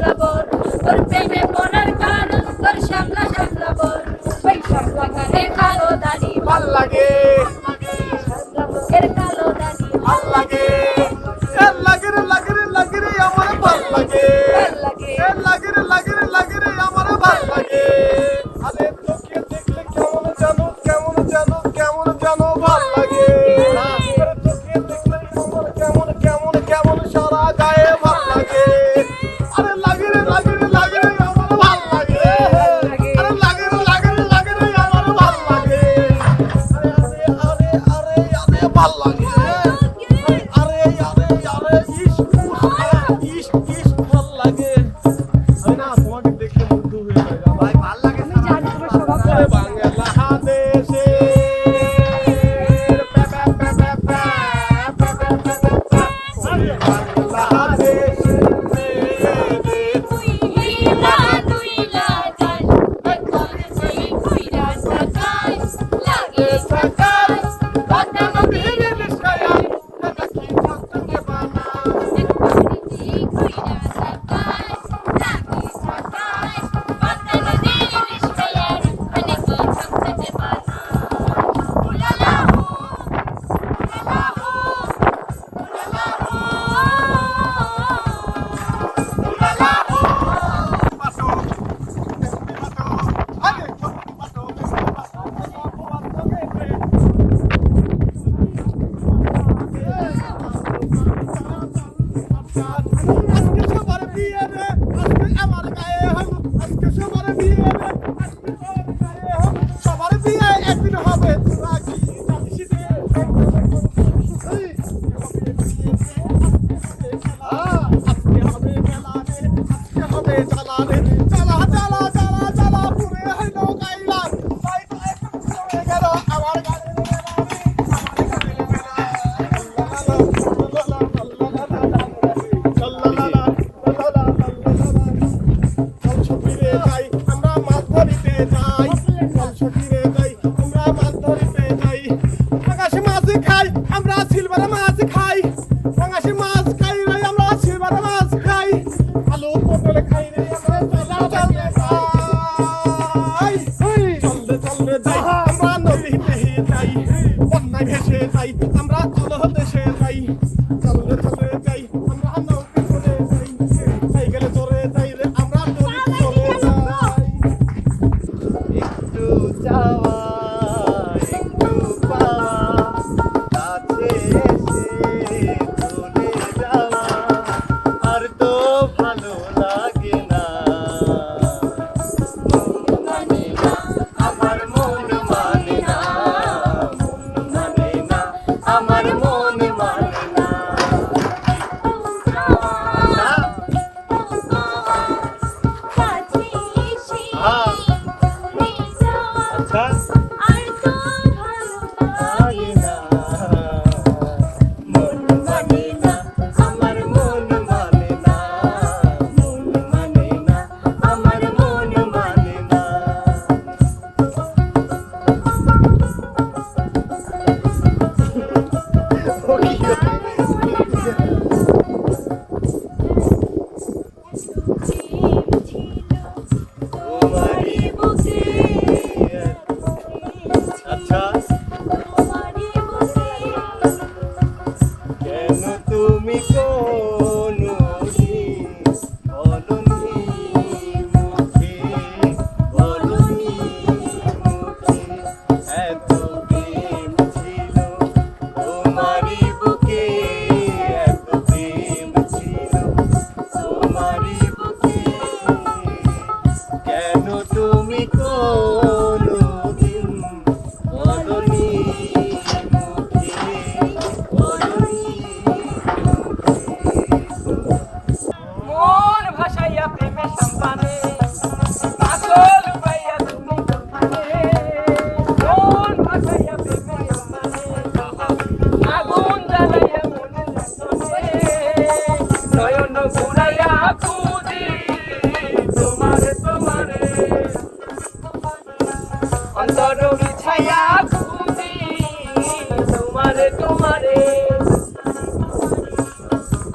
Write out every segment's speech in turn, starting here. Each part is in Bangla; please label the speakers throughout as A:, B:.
A: শ্যামলা বন তোর প্রেমে পড়ার কারণ তোর শ্যামলা শ্যামলা বন ওই শ্যামলা গানে কালো দাড়ি
B: ভাল লাগে
A: শ্যামলা মুখের কালো দাড়ি
B: ভাল লাগে লাগে রে আমার ভাল লাগে
A: ভাল লাগে
B: লাগে রে আমার ভাল লাগে আরে তোকে দেখলে কেমন জানো ভাল লাগে আরে তোকে দেখলে কেমন সারা গায়ে ভাল লাগে আরে লাগে রে আমার ভাল লাগে আরে লাগে রে আমার ভাল লাগে আরে ভাল লাগে ভাল লাগে আমি না তোমাকে দেখে মুগ্ধ হয়ে যাই ভাই ভাল লাগে
A: আমি জানি তোমার স্বভাব
B: আরে বাংলাদেশে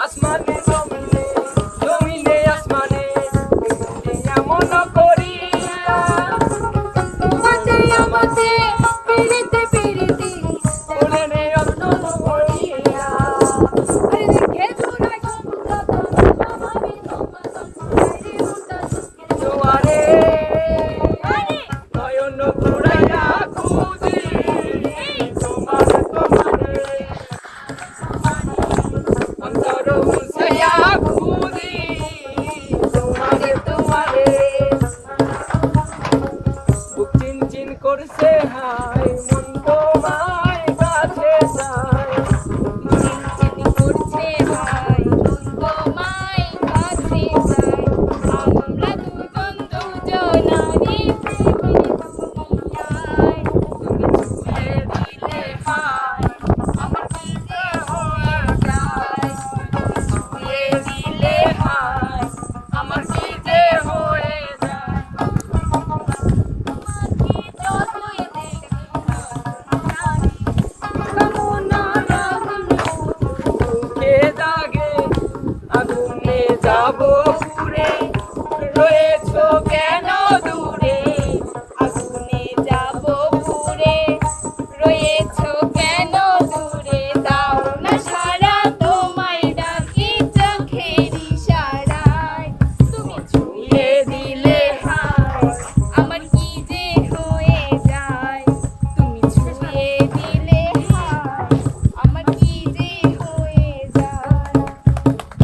A: আসমানে জমিনে জমিনে আসমানে আগুনে যাব পুড়ে রয়েছো কেন